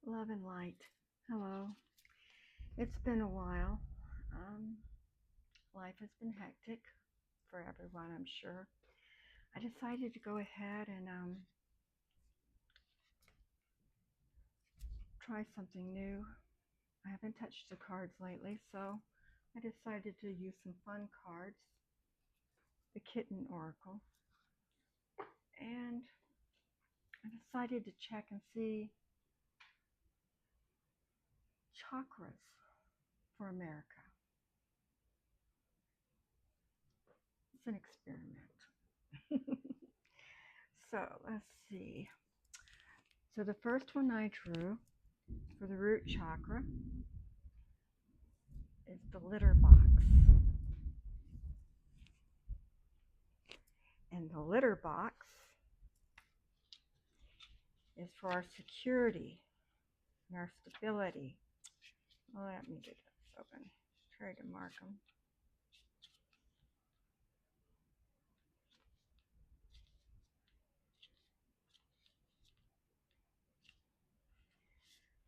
Love and light. Hello. It's been a while. Um, Life has been hectic for everyone, I'm sure. I decided to go ahead and try something new. I haven't touched the cards lately, so I decided to use some fun cards, the Kitten Oracle, and I decided to check and see chakras for America. It's an experiment. So let's see. So the first one I drew for the root chakra is the litter box. And the litter box is for our security and our stability. Well, let me get this open. Try to mark them.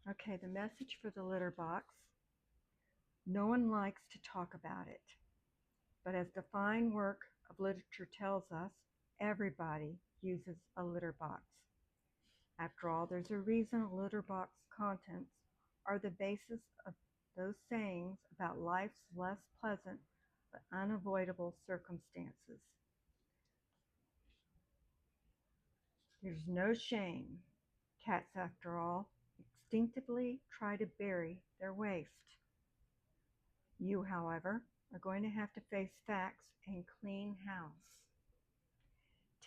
Okay, the message for the litter box. No one likes to talk about it, but as the fine work of literature tells us, everybody uses a litter box. After all, there's a reason a litter box contents are the basis of those sayings about life's less pleasant but unavoidable circumstances. There's no shame. Cats, after all, instinctively try to bury their waste. You, however, are going to have to face facts and clean house.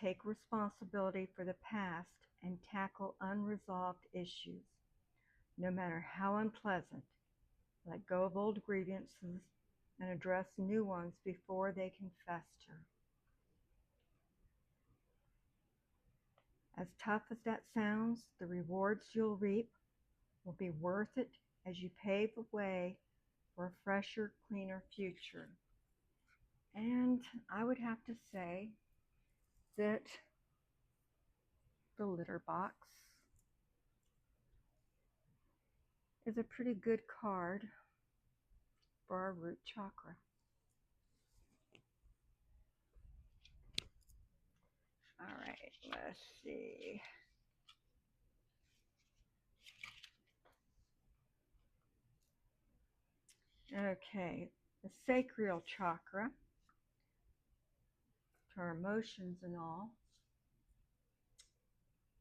Take responsibility for the past and tackle unresolved issues, no matter how unpleasant. Let go of old grievances and address new ones before they can fester. As tough as that sounds, the rewards you'll reap will be worth it as you pave the way for a fresher, cleaner future. And I would have to say that the litter box is a pretty good card for our root chakra. All right, let's see. Okay, the sacral chakra, to our emotions and all,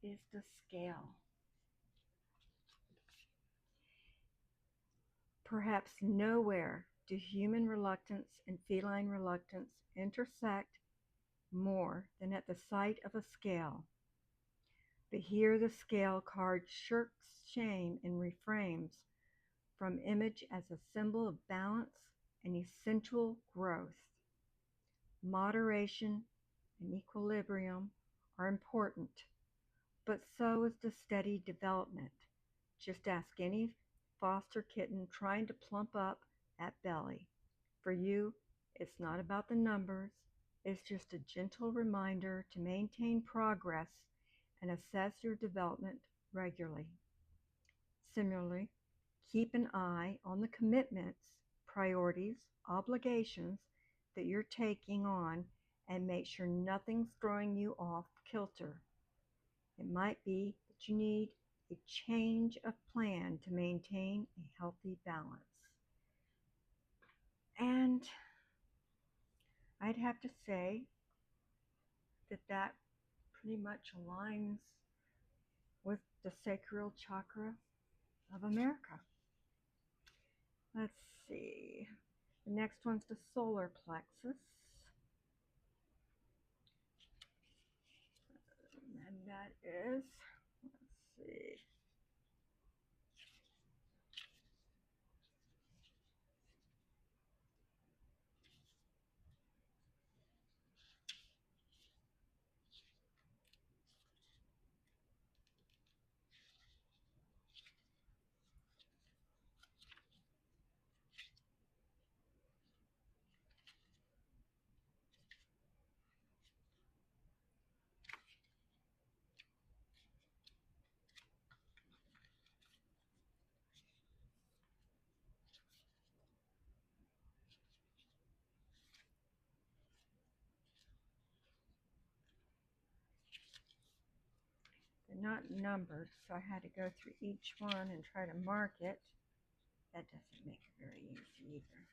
is the scale. Perhaps nowhere do human reluctance and feline reluctance intersect more than at the sight of a scale. But here the scale card shirks shame and refrains from image as a symbol of balance and essential growth. Moderation and equilibrium are important, but so is the steady development. Just ask any foster kitten trying to plump up that belly. For you, it's not about the numbers, it's just a gentle reminder to maintain progress and assess your development regularly. Similarly, keep an eye on the commitments, priorities, obligations that you're taking on and make sure nothing's throwing you off kilter. It might be that you need a change of plan to maintain a healthy balance. And I'd have to say that pretty much aligns with the sacral chakra of America. Let's see. The next one's the solar plexus. And that is, let's see. not numbered, so I had to go through each one and try to mark it. That doesn't make it very easy either.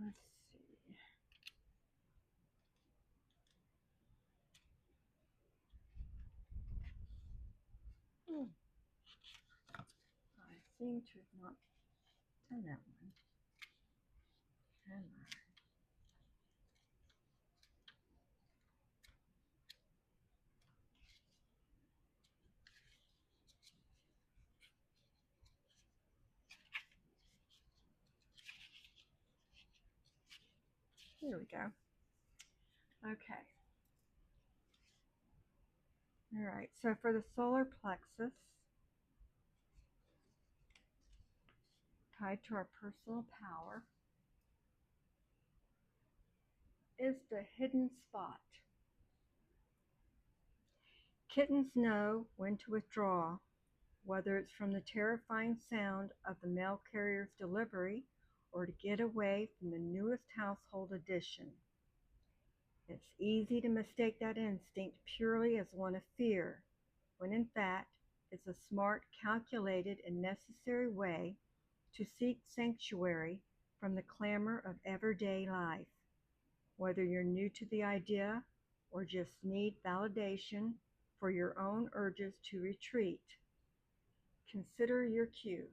Let's see. I seem to have not done that one. Am I? Here we go. Okay. All right. So for the solar plexus, tied to our personal power, is the hidden spot. Kittens know when to withdraw, whether it's from the terrifying sound of the mail carrier's delivery or to get away from the newest household addition. It's easy to mistake that instinct purely as one of fear, when in fact it's a smart, calculated, and necessary way to seek sanctuary from the clamor of everyday life. Whether you're new to the idea or just need validation for your own urges to retreat, consider your cue.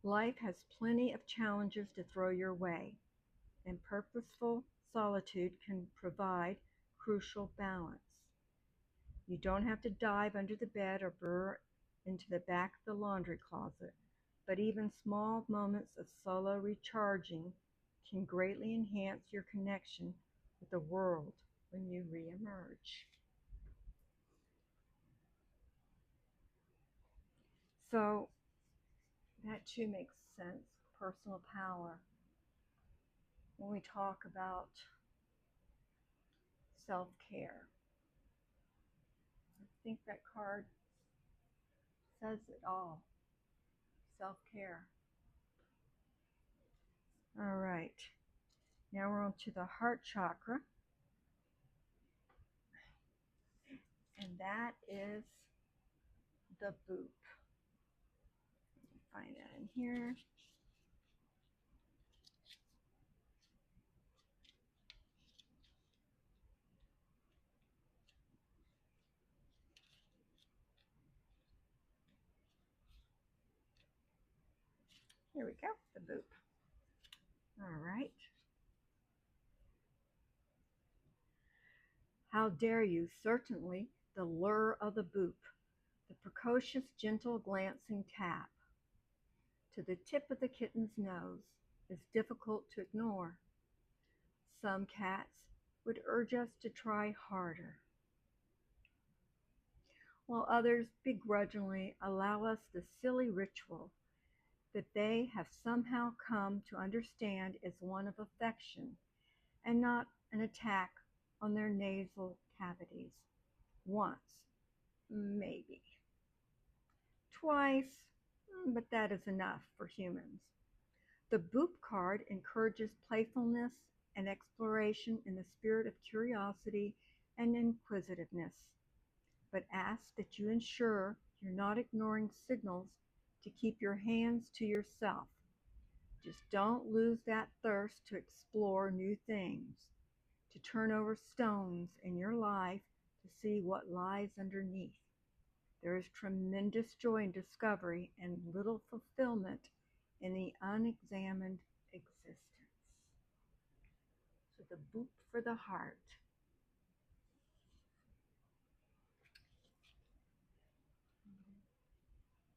Life has plenty of challenges to throw your way, and purposeful solitude can provide crucial balance. You don't have to dive under the bed or burrow into the back of the laundry closet, but even small moments of solo recharging can greatly enhance your connection with the world when you reemerge. So that too makes sense, personal power. When we talk about self-care, I think that card says it all. Self-care. All right. Now we're on to the heart chakra. And that is the boop. Find that in here. Here we go, the boop. All right. How dare you? Certainly the lure of the boop, the precocious, gentle, glancing tap to the tip of the kitten's nose, is difficult to ignore. Some cats would urge us to try harder, while others begrudgingly allow us the silly ritual that they have somehow come to understand is one of affection and not an attack on their nasal cavities. Once, maybe. Twice, but that is enough for humans. The Boop card encourages playfulness and exploration in the spirit of curiosity and inquisitiveness, but asks that you ensure you're not ignoring signals to keep your hands to yourself. Just don't lose that thirst to explore new things, to turn over stones in your life to see what lies underneath. There is tremendous joy in discovery and little fulfillment in the unexamined existence. So the boop for the heart.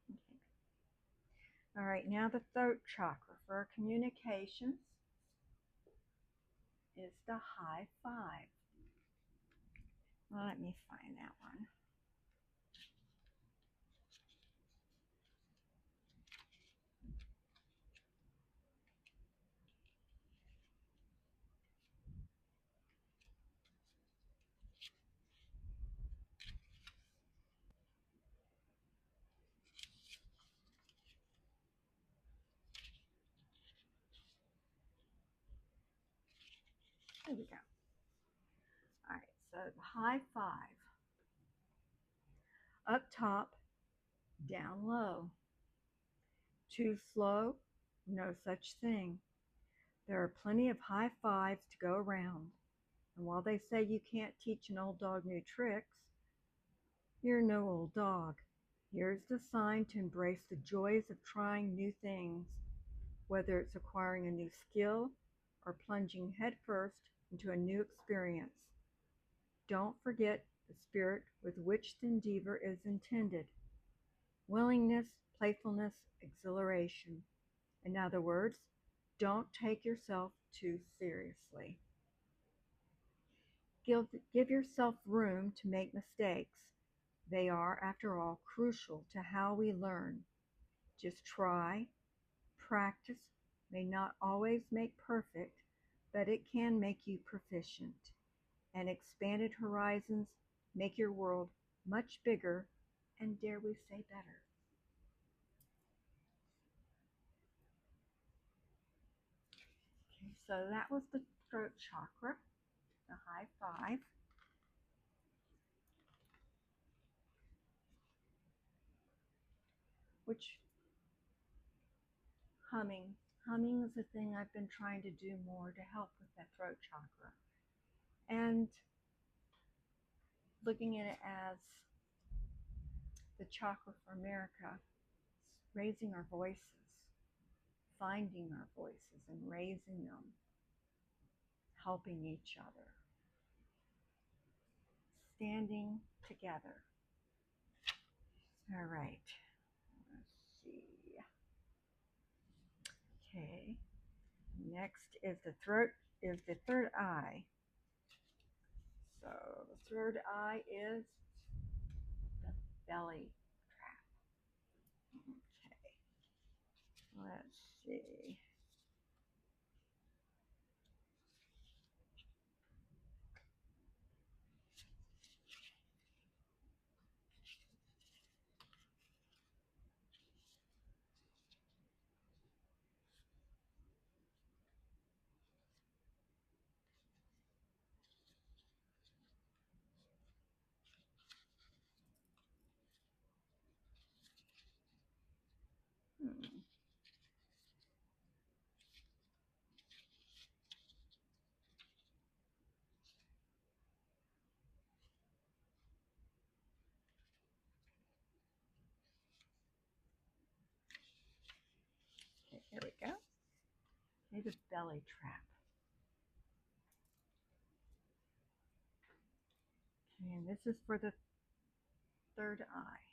Okay. All right, now the throat chakra for our communications is the high five. Well, let me find that one. There we go. All right, so the high five. Up top, down low. Too slow? No such thing. There are plenty of high fives to go around. And while they say you can't teach an old dog new tricks, you're no old dog. Here's the sign to embrace the joys of trying new things, whether it's acquiring a new skill or plunging headfirst into a new experience. Don't forget the spirit with which the endeavor is intended. Willingness, playfulness, exhilaration. In other words, don't take yourself too seriously. Give yourself room to make mistakes. They are, after all, crucial to how we learn. Just try. Practice may not always make perfect, but it can make you proficient. And expanded horizons make your world much bigger and, dare we say, better. Okay, so that was the throat chakra, the high five. Which humming. Humming is a thing I've been trying to do more to help with that throat chakra. And looking at it as the chakra for America, raising our voices, finding our voices and raising them, helping each other, standing together. All right, let's see. Okay, next is the third eye. So the third eye is the belly trap. Okay, let's see. Hmm. Okay, here we go. Okay, the belly trap. Okay, and this is for the third eye.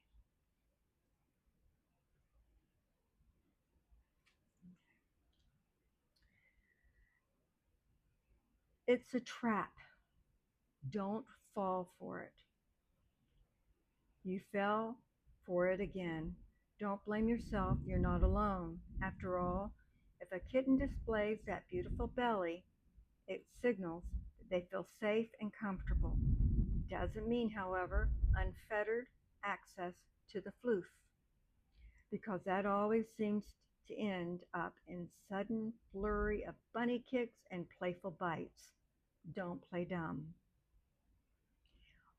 It's a trap. Don't fall for it. You fell for it again. Don't blame yourself. You're not alone. After all, if a kitten displays that beautiful belly, it signals that they feel safe and comfortable. Doesn't mean, however, unfettered access to the floof, because that always seems to end up in sudden flurry of bunny kicks and playful bites. Don't play dumb.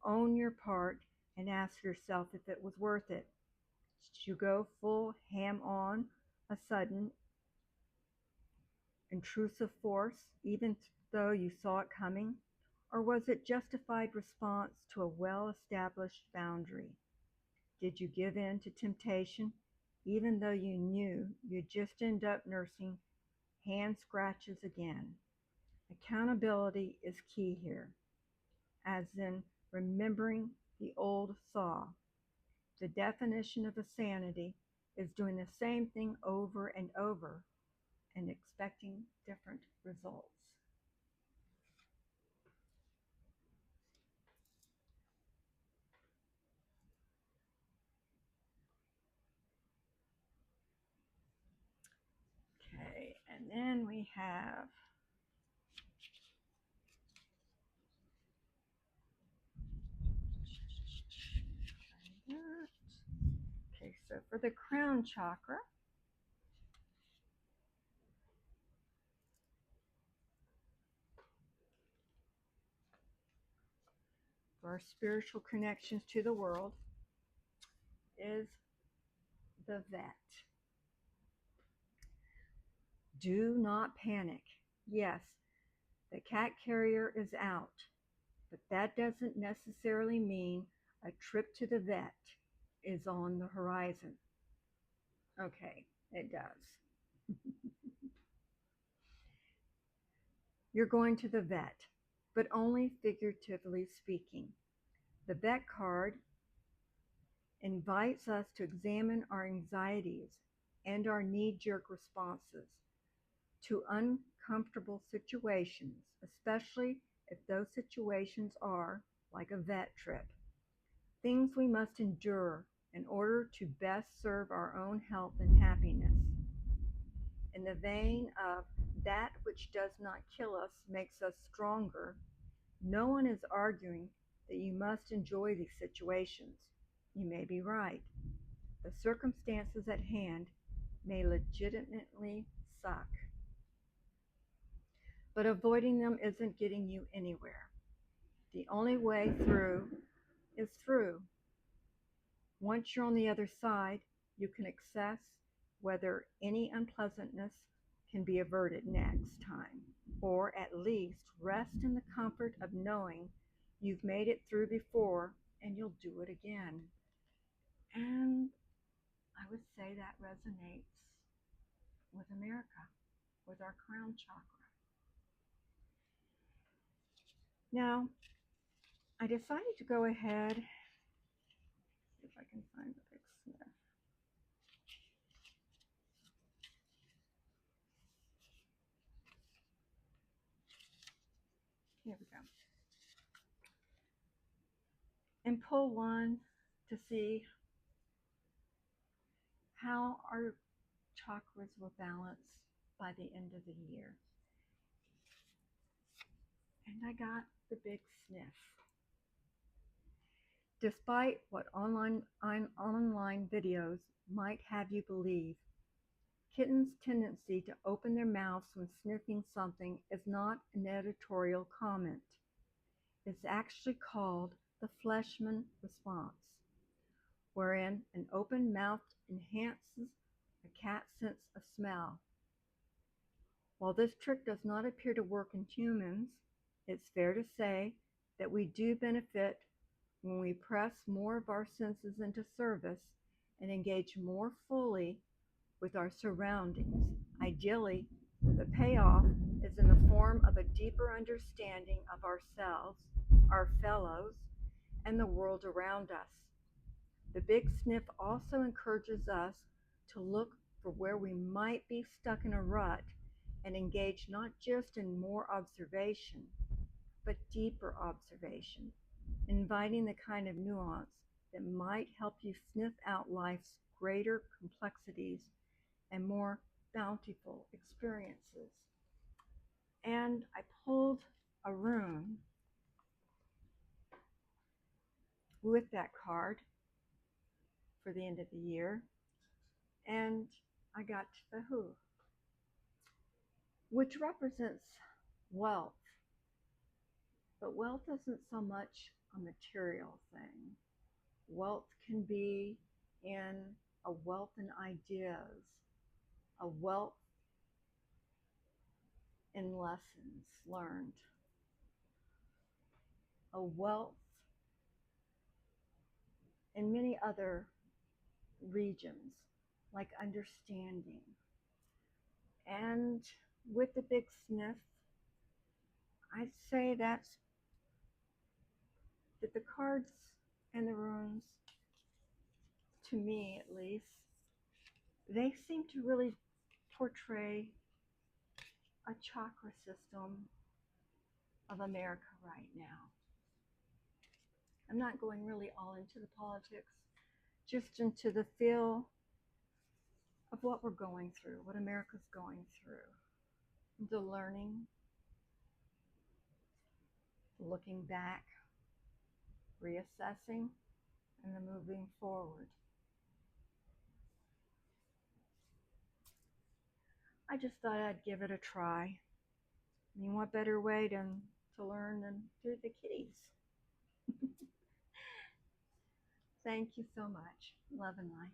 Own your part and ask yourself if it was worth it. Did you go full ham on a sudden intrusive force, even though you saw it coming? Or was it justified response to a well-established boundary? Did you give in to temptation even though you knew you'd just end up nursing hand scratches again? Accountability is key here, as in remembering the old saw. The definition of insanity is doing the same thing over and over and expecting different results. Okay, and then we have okay, so for the crown chakra, for our spiritual connections to the world, is the vet. Do not panic. Yes, the cat carrier is out, but that doesn't necessarily mean a trip to the vet is on the horizon. Okay, it does. You're going to the vet, but only figuratively speaking. The vet card invites us to examine our anxieties and our knee-jerk responses to uncomfortable situations, especially if those situations are like a vet trip, things we must endure in order to best serve our own health and happiness. In the vein of that which does not kill us makes us stronger, no one is arguing that you must enjoy these situations. You may be right. The circumstances at hand may legitimately suck, but avoiding them isn't getting you anywhere. The only way through is through. Once you're on the other side, you can assess whether any unpleasantness can be averted next time, or at least rest in the comfort of knowing you've made it through before and you'll do it again. And I would say that resonates with America, with our crown chakra. Now, I decided to go ahead, if I can find the big sniff. Here we go. And pull one to see how our chakras will balance by the end of the year. And I got the big sniff. Despite what online videos might have you believe, kittens' tendency to open their mouths when sniffing something is not an editorial comment. It's actually called the Fleischmann response, wherein an open mouth enhances a cat's sense of smell. While this trick does not appear to work in humans, it's fair to say that we do benefit when we press more of our senses into service and engage more fully with our surroundings. Ideally, the payoff is in the form of a deeper understanding of ourselves, our fellows, and the world around us. The big sniff also encourages us to look for where we might be stuck in a rut and engage not just in more observation, but deeper observation, inviting the kind of nuance that might help you sniff out life's greater complexities and more bountiful experiences. And I pulled a rune with that card for the end of the year, and I got the Who, which represents wealth. But wealth isn't so much a material thing. Wealth can be in a wealth in ideas, a wealth in lessons learned, a wealth and many other regions, like understanding. And with the big sniff, I'd say that the cards and the runes, to me at least, they seem to really portray a chakra system of America right now. I'm not going really all into the politics, just into the feel of what we're going through, what America's going through, the learning, the looking back, reassessing, and the moving forward. I just thought I'd give it a try. I mean, what better way to learn than through the kitties? Thank you so much. Love and light.